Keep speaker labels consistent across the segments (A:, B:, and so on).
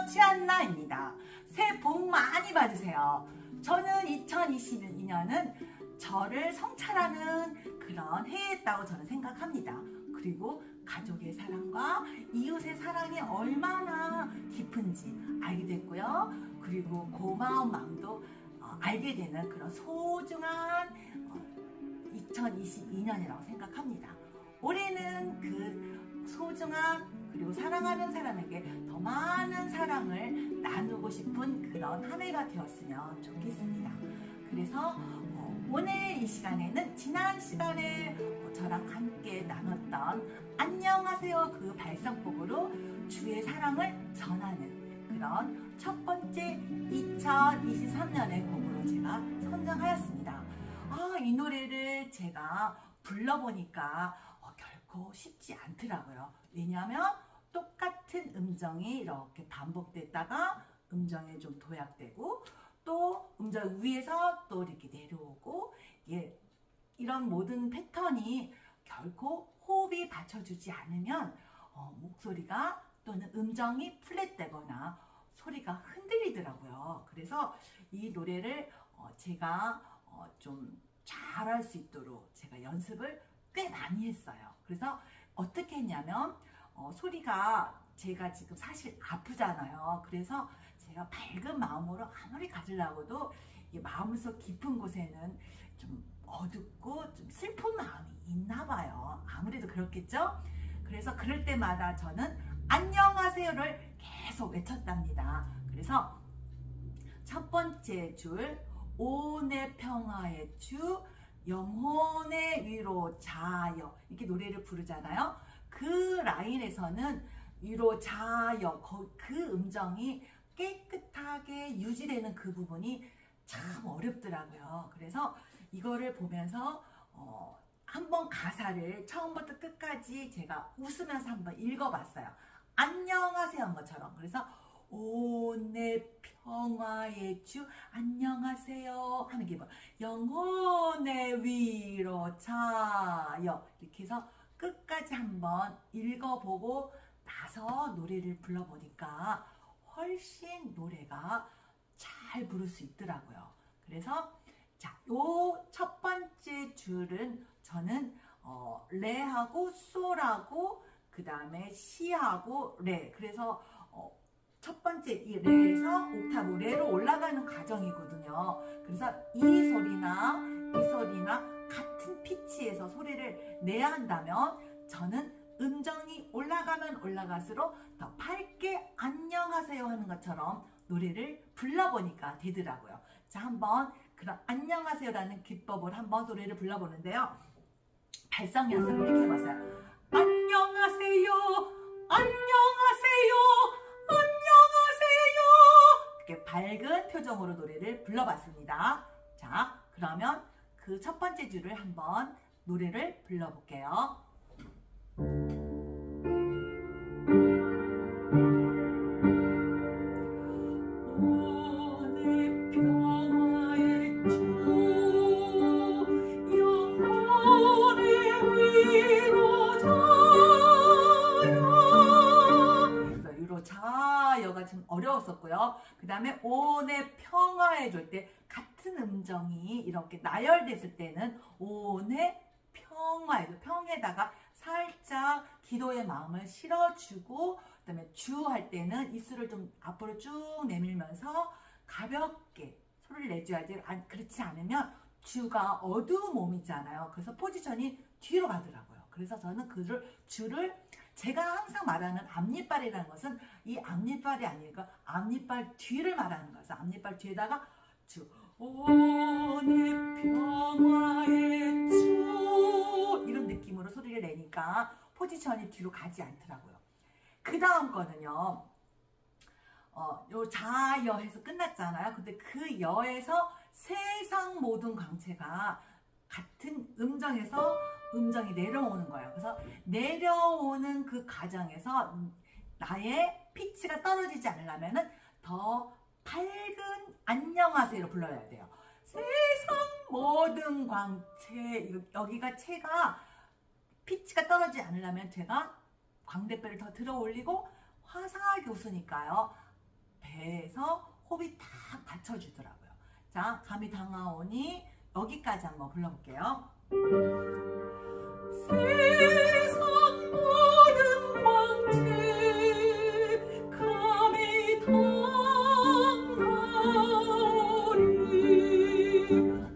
A: 최한나입니다. 새해 복 많이 받으세요. 저는 2022년은 저를 성찰하는 그런 해였다고 저는 생각합니다. 그리고 가족의 사랑과 이웃의 사랑이 얼마나 깊은지 알게 됐고요. 그리고 고마운 마음도 알게 되는 그런 소중한 2022년이라고 생각합니다. 올해는 그 소중한 그리고 사랑하는 사람에게 더 많은 사랑을 나누고 싶은 그런 한 해가 되었으면 좋겠습니다. 그래서 오늘 이 시간에는 지난 시간에 저랑 함께 나눴던 안녕하세요 그 발성법으로 주의 사랑을 전하는 그런 첫 번째 2023년의 곡으로 제가 선정하였습니다. 이 노래를 제가 불러보니까 결코 쉽지 않더라고요. 왜냐하면 똑같은 음정이 이렇게 반복됐다가 음정이 좀 도약되고 또 음정 위에서 또 이렇게 내려오고 이런 모든 패턴이 결코 호흡이 받쳐주지 않으면 목소리가 또는 음정이 플랫되거나 소리가 흔들리더라고요. 그래서 이 노래를 제가 좀 잘할 수 있도록 제가 연습을 꽤 많이 했어요. 그래서 어떻게 했냐면 소리가 제가 지금 사실 아프잖아요. 그래서 제가 밝은 마음으로 아무리 가지려고도 이 마음속 깊은 곳에는 좀 어둡고 좀 슬픈 마음이 있나 봐요. 아무래도 그렇겠죠? 그래서 그럴 때마다 저는 안녕하세요를 계속 외쳤답니다. 그래서 첫 번째 줄 온의 평화의 주 영혼의 위로 자여 이렇게 노래를 부르잖아요. 그 라인에서는 위로 자여 그 음정이 깨끗하게 유지되는 그 부분이 참 어렵더라고요. 그래서 이거를 보면서 한번 가사를 처음부터 끝까지 제가 웃으면서 한번 읽어봤어요. 안녕하세요 한 것처럼. 그래서 온의 평화의 주 안녕하세요 하는 기분 영혼의 위로 자여 이렇게 해서 끝까지 한번 읽어보고 나서 노래를 불러보니까 훨씬 노래가 잘 부를 수 있더라고요. 그래서 요 첫 번째 줄은 저는 레하고 솔하고 그 다음에 시하고 레 그래서 첫 번째 이 레에서 옥타브 레로 올라가는 과정이거든요. 그래서 이 소리나 같은 피치에서 소리를 내야 한다면 저는 음정이 올라가면 올라갈수록 더 밝게 안녕하세요 하는 것처럼 노래를 불러보니까 되더라고요. 자, 한번 그런 안녕하세요라는 기법을 한번 노래를 불러보는데요. 발성 연습을 이렇게 해봤어요. 안녕하세요 안녕하세요 안녕하세요 이렇게 밝은 표정으로 노래를 불러봤습니다. 자, 그러면 그 첫 번째 줄을 한번 노래를 불러볼게요. 자여가 좀 어려웠었고요. 그 다음에 온의 평화해 줄 때 같은 음정이 이렇게 나열됐을 때는 온의 평화해 평에다가 살짝 기도의 마음을 실어주고 그 다음에 주 할 때는 입술을 좀 앞으로 쭉 내밀면서 가볍게 소리를 내줘야지. 그렇지 않으면 주가 어두운 몸이잖아요. 그래서 포지션이 뒤로 가더라고요. 그래서 저는 주를 제가 항상 말하는 앞니빨이라는 것은 이 앞니빨이 아니니까 앞니빨 뒤를 말하는 거죠. 앞니빨 뒤에다가 주 온의 평화의 주 이런 느낌으로 소리를 내니까 포지션이 뒤로 가지 않더라고요. 그 다음 거는요. 요 자여 해서 끝났잖아요. 근데 그 여에서 세상 모든 광채가 같은 음정에서 음정이 내려오는 거예요. 그래서 내려오는 그 과정에서 나의 피치가 떨어지지 않으려면 더 밝은 안녕하세요를 불러야 돼요. 세상 모든 광채 여기가 채가 피치가 떨어지지 않으려면 제가 광대뼈를 더 들어 올리고 화사하게 웃으니까요. 배에서 호흡이 딱 받쳐주더라고요. 자, 감이 다가오니 여기까지 한번 불러볼게요. 세상 모든 광채 감이 다가오리.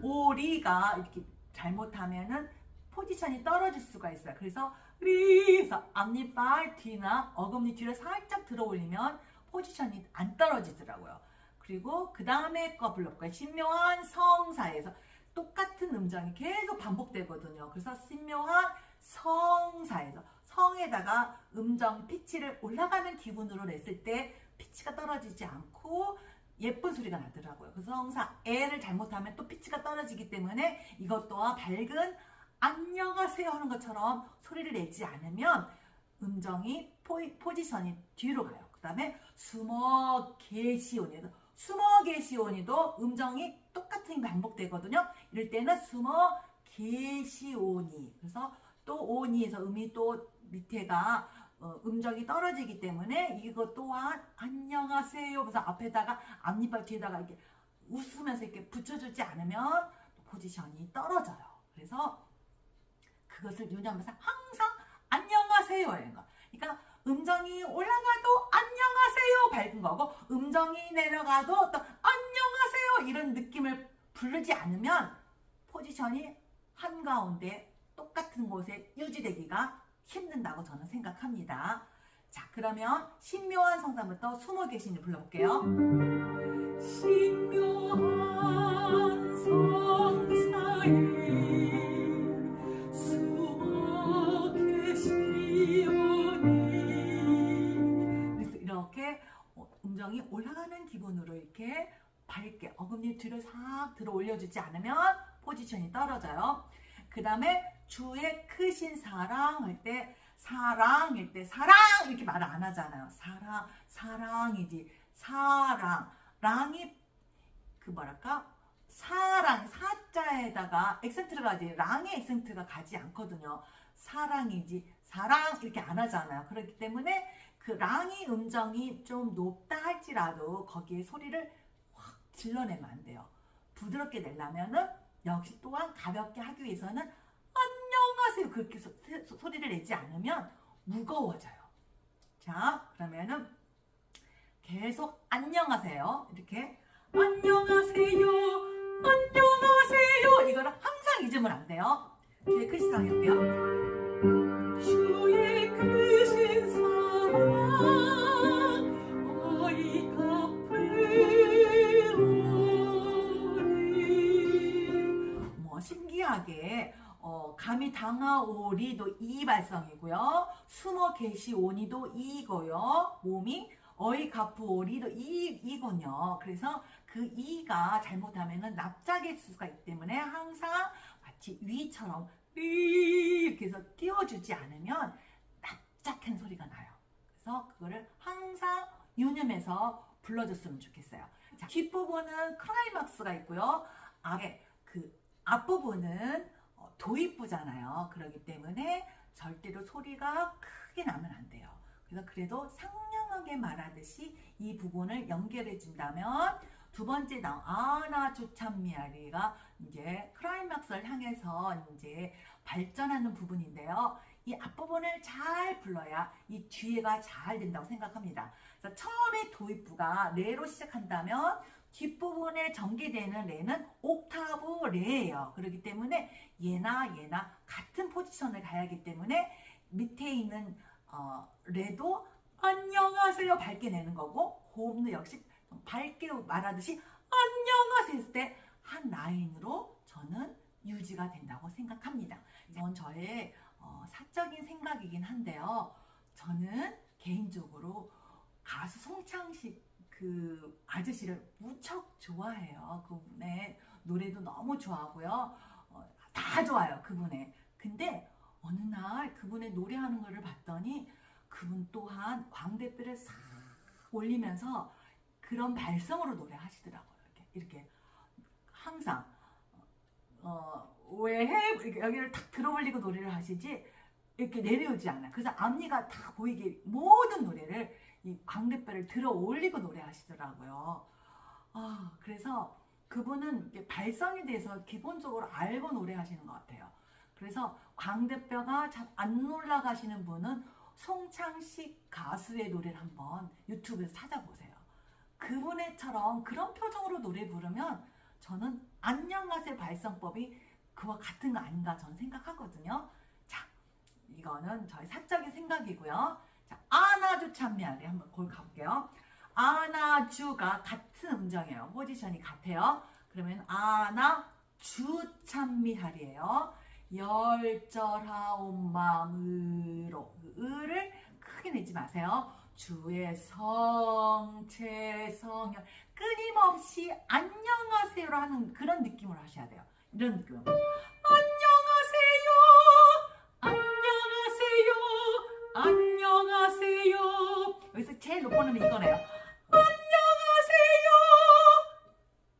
A: 오리가 이렇게 잘못하면은 포지션이 떨어질 수가 있어요. 그래서 리에서 앞니빨 뒤나 어금니 뒤를 살짝 들어 올리면 포지션이 안 떨어지더라고요. 그리고 그 다음에 거 불러볼까요? 신묘한 성사에서 똑같은 음정이 계속 반복되거든요. 그래서 신묘한 성사에서 성에다가 음정 피치를 올라가는 기분으로 냈을 때 피치가 떨어지지 않고 예쁜 소리가 나더라고요. 그래서 성사 에를 잘못하면 또 피치가 떨어지기 때문에 이것 또한 밝은 안녕하세요 하는 것처럼 소리를 내지 않으면 음정이 포지션이 뒤로 가요. 그 다음에 숨어 계시온에서 숨어 계시오니도 음정이 똑같은 게 반복되거든요. 이럴 때는 숨어 계시오니. 그래서 또 오니에서 음이 또 밑에가 음정이 떨어지기 때문에 이것 또한 안녕하세요. 그래서 앞에다가 앞니빨 뒤에다가 이렇게 웃으면서 이렇게 붙여주지 않으면 포지션이 떨어져요. 그래서 그것을 유념해서 항상 안녕하세요. 그러니까 음정이 올라가도 안녕하세요 밝은 거고 음정이 내려가도 또 안녕하세요 이런 느낌을 부르지 않으면 포지션이 한가운데 똑같은 곳에 유지되기가 힘든다고 저는 생각합니다. 자, 그러면 신묘한 성사부터 숨어 계시니 불러볼게요. 신묘한 성사에 숨어 계시오니. 이렇게 음정이 올라가는 기분으로 이렇게 밝게 어금니 뒤를 싹 들어 올려주지 않으면 포지션이 떨어져요. 그 다음에 주의 크신 사랑할 때 사랑일 때 사랑 이렇게 말 안 하잖아요. 사랑이지. 랑이 그 뭐랄까 사랑 사자에다가 액센트가 가지 랑의 액센트가 가지 않거든요. 사랑이지 사랑 이렇게 안 하잖아요. 그렇기 때문에 그 랑이 음정이 좀 높다 할지라도 거기에 소리를 확 질러내면 안 돼요. 부드럽게 내려면은 역시 또한 가볍게 하기 위해서는 안녕하세요 그렇게 소리를 내지 않으면 무거워져요. 자, 그러면은 계속 안녕하세요 이렇게 안녕하세요 안녕하세요 이거를 항상 잊으면 안 돼요. 주의 크신 사랑 해볼게요. 주의 크신 사랑 어이 갚으오리. 뭐 신기하게 감이 다가오리도 이 발성이고요. 숨어 계시오니도 이고요. 몸이 어이 갚으오리도 이군요. 그래서 그 이가 잘못하면은 납작일 수가 있기 때문에 항상 마치 위처럼 이렇게 해서 띄워주지 않으면 납작한 소리가 나요. 그래서 그거를 항상 유념해서 불러줬으면 좋겠어요. 자, 뒷부분은 클라이막스가 있고요. 그 앞부분은 도입부잖아요. 그렇기 때문에 절대로 소리가 크게 나면 안 돼요. 그래서 그래도 상냥하게 말하듯이 이 부분을 연결해 준다면 두 번째 나온 아나 주참미아리가 이제 클라이막스를 향해서 이제 발전하는 부분인데요. 이 앞부분을 잘 불러야 이 뒤에가 잘 된다고 생각합니다. 그래서 처음에 도입부가 레로 시작한다면 뒷부분에 전개되는 레는 옥타브 레예요. 그렇기 때문에 얘나 같은 포지션을 가야 하기 때문에 밑에 있는 레도 안녕하세요 밝게 내는 거고 고음도 역시 밝게 말하듯이 안녕하세요 했을 때 한 라인으로 저는 유지가 된다고 생각합니다. 이건 저의 사적인 생각이긴 한데요. 저는 개인적으로 가수 송창식 그 아저씨를 무척 좋아해요. 그분의 노래도 너무 좋아하고요. 다 좋아요. 그분의. 근데 어느 날 그분의 노래하는 거를 봤더니 그분 또한 광대뼈를 싹 올리면서 그런 발성으로 노래하시더라고요. 이렇게 항상 왜 해? 여기를 탁 들어 올리고 노래를 하시지 이렇게 내려오지 않아요. 그래서 앞니가 다 보이게 모든 노래를 이 광대뼈를 들어 올리고 노래하시더라고요. 그래서 그분은 발성에 대해서 기본적으로 알고 노래하시는 것 같아요. 그래서 광대뼈가 잘 안 올라가시는 분은 송창식 가수의 노래를 한번 유튜브에서 찾아보세요. 그분의처럼 그런 표정으로 노래 부르면 저는 안녕하세요 발성법이 그와 같은 거 아닌가 저는 생각하거든요. 자, 이거는 저희 사적인 생각이고요. 자, 아나주 찬미하리 한번 거기 가볼게요. 아나주가 같은 음정이에요. 포지션이 같아요. 그러면 아나주 찬미하리예요. 열절하온 마음으로 을을 크게 내지 마세요. 주의 성체성열 끊임없이 안녕하세요로 하는 그런 느낌으로 하셔야 돼요. 이런 느낌. 안녕하세요. 안녕하세요. 안녕하세요. 여기서 제일 높은 음이 이거네요. 안녕하세요.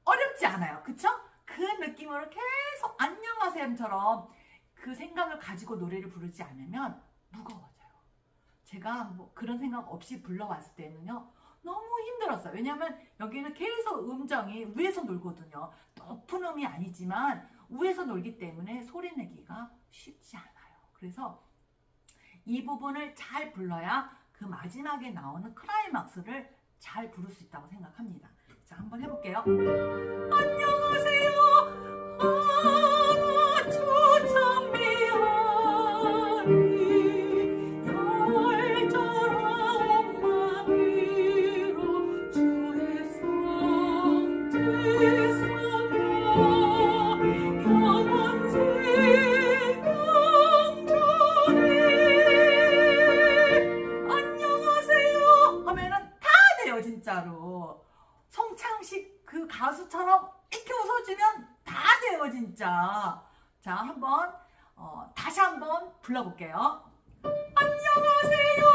A: 어렵지 않아요. 그쵸? 그 느낌으로 계속 안녕하세요처럼 그 생각을 가지고 노래를 부르지 않으면 무거워져요. 제가 뭐 그런 생각 없이 불러왔을 때는요. 너무 힘들었어요. 왜냐하면 여기는 계속 음정이 위에서 놀거든요. 높은 음이 아니지만 위에서 놀기 때문에 소리 내기가 쉽지 않아요. 그래서 이 부분을 잘 불러야 그 마지막에 나오는 클라이막스를 잘 부를 수 있다고 생각합니다. 자, 한번 해볼게요. 안녕하세요. 아나주 찬미하리 열절하온 마음으로 주의 성체성여 영원생명전에 안녕하세요 하면은 다 돼요. 진짜로 송창식 그 가수처럼 이렇게 웃어주면 다 돼요. 진짜. 자, 한번 다시 한번 불러볼게요. 안녕하세요.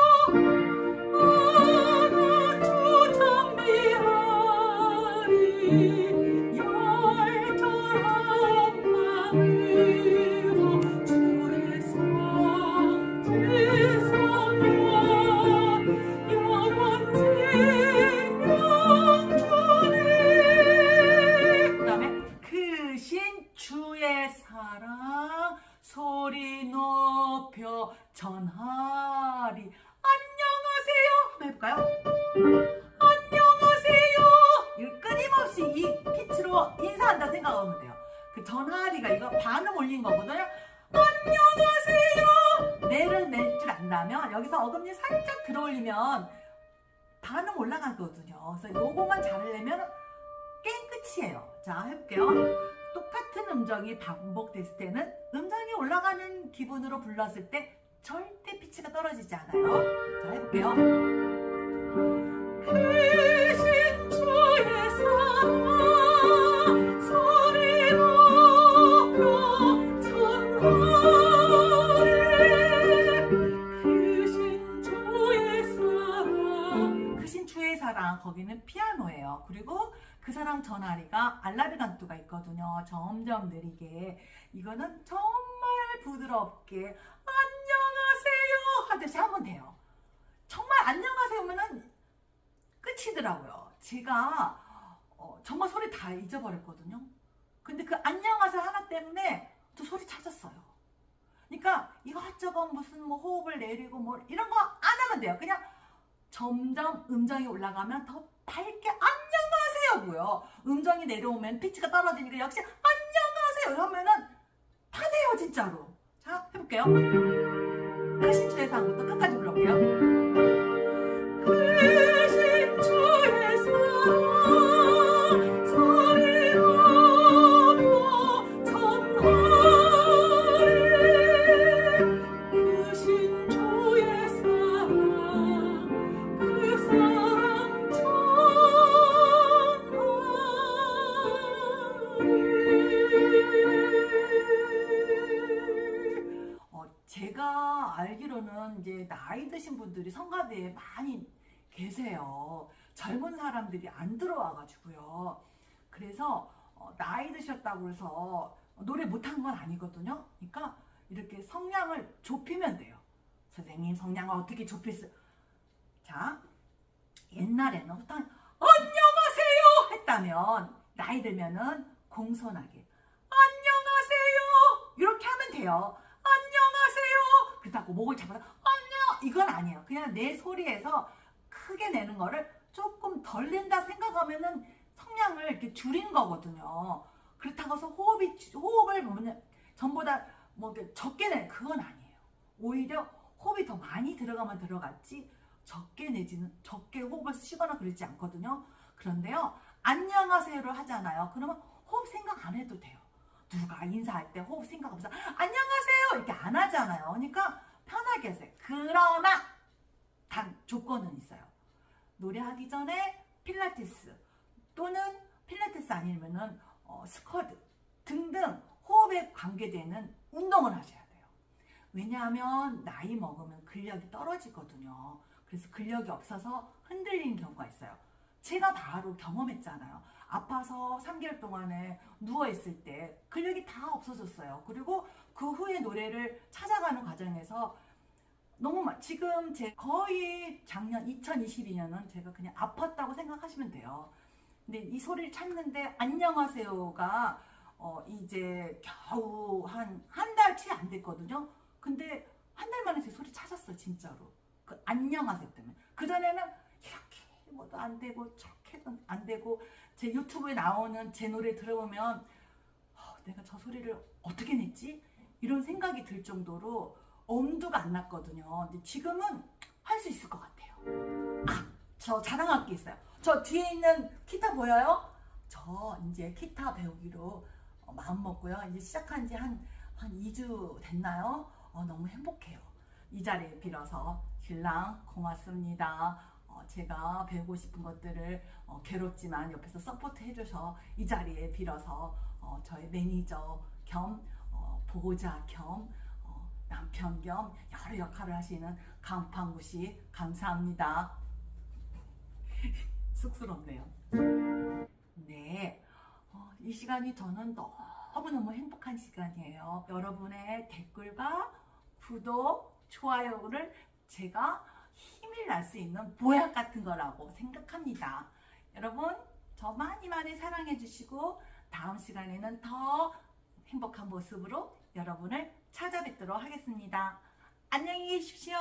A: 아나주 찬미하리 열절하온 마음으로 주의 성체성여 영원생명전에 그 다음에 크신 주의 사랑 소리 높여 전하리. 안녕하세요 한번 해볼까요? 안녕하세요. 이거 끊임없이 이 피치로 인사한다 생각하면 돼요. 그 전하리가 이거 반음 올린 거거든요. 안녕하세요. 내를 낼 줄 안다면 여기서 어금니 살짝 들어올리면 반음 올라가거든요. 그래서 요거만 잘하려면 게임 끝이에요. 자, 해볼게요. 똑같은 음정이 반복됐을 때는 음정이 올라가는 기분으로 불렀을 때 절대 피치가 떨어지지 않아요. 자, 해볼게요. 크신 주의 사랑 소리 높여 전하리 크신 주의 사랑 크신 주의 사랑 거기는 피아노예요. 그리고 그 사랑 전하리가 알라비간뚜가 있거든요. 점점 느리게 이거는 정말 부드럽게 안녕하세요 하듯이 하면 돼요. 정말 안녕하세요 하면은 끝이더라고요. 제가 정말 소리 다 잊어버렸거든요. 근데 그 안녕하세요 하나 때문에 저 소리 찾았어요. 그러니까 이것저것 무슨 뭐 호흡을 내리고 뭐 이런 거 안 하면 돼요. 그냥 점점 음정이 올라가면 더 밝게 안녕하세요고요. 음정이 내려오면 피치가 떨어지니까 역시 안녕하세요 하면은 다 돼요. 진짜로. 자, 해볼게요. 크신 주의 사랑부터 끝까지 불러볼게요. 크신 주의 사랑 소리 높여 전하리 크신 주의 사랑 그 사랑 전하리 제가 알기로는 이제 나이 드신 분들이 성가대에 많이 계세요. 젊은 사람들이 안 들어와가지고요. 그래서 나이 드셨다고 해서 노래 못한 건 아니거든요. 그러니까 이렇게 성량을 좁히면 돼요. 선생님 성량을 어떻게 좁힐 수? 자, 옛날에는 보통 안녕하세요 했다면 나이 들면은 공손하게 안녕하세요 이렇게 하면 돼요. 안녕하세요. 그렇다고 목을 잡아서 안녕 이건 아니에요. 그냥 내 소리에서 크게 내는 거를 조금 덜 낸다 생각하면은 성량을 이렇게 줄이는 거거든요. 그렇다고 해서 호흡을 보면 전보다 뭐 적게 내 그건 아니에요. 오히려 호흡이 더 많이 들어가면 들어갔지 적게 내지는 적게 호흡을 쉬거나 그러지 않거든요. 그런데요, 안녕하세요를 하잖아요. 그러면 호흡 생각 안 해도 돼요. 누가 인사할 때 호흡 생각하면서 안녕하세요 이렇게 안 하잖아요. 그러니까 편하게 하세요. 그러나 단 조건은 있어요. 노래하기 전에 필라테스 또는 필라테스 아니면은 스쿼드 등등 호흡에 관계되는 운동을 하셔야 돼요. 왜냐하면 나이 먹으면 근력이 떨어지거든요. 그래서 근력이 없어서 흔들리는 경우가 있어요. 제가 바로 경험했잖아요. 아파서 3개월 동안에 누워있을 때 근력이 다 없어졌어요. 그리고 그 후에 노래를 찾아가는 과정에서 너무 지금 제 거의 작년 2022년은 제가 그냥 아팠다고 생각하시면 돼요. 근데 이 소리를 찾는데 안녕하세요가 이제 겨우 한 달치 안 됐거든요. 근데 한 달 만에 제 소리 찾았어요. 진짜로. 그 안녕하세요 때문에. 그전에는 이렇게 뭐도 안 되고 저렇게도 안 되고 제 유튜브에 나오는 제 노래 들어보면 내가 저 소리를 어떻게 냈지? 이런 생각이 들 정도로 엄두가 안 났거든요. 근데 지금은 할 수 있을 것 같아요. 저 자랑할 게 있어요. 저 뒤에 있는 기타 보여요? 저 이제 기타 배우기로 마음 먹고요. 이제 시작한 지 한 2주 됐나요? 너무 행복해요. 이 자리에 빌어서 신랑 고맙습니다. 제가 배우고 싶은 것들을 괴롭지만 옆에서 서포트 해줘서 이 자리에 빌어서 저의 매니저 겸 보호자 겸 남편 겸 여러 역할을 하시는 강판구 씨 감사합니다. 쑥스럽네요. 네, 이 시간이 저는 너무너무 행복한 시간이에요. 여러분의 댓글과 구독, 좋아요를 제가 힘을 날 수 있는 보약 같은 거라고 생각합니다. 여러분, 저 많이 많이 사랑해 주시고 다음 시간에는 더 행복한 모습으로 여러분을 찾아뵙도록 하겠습니다. 안녕히 계십시오.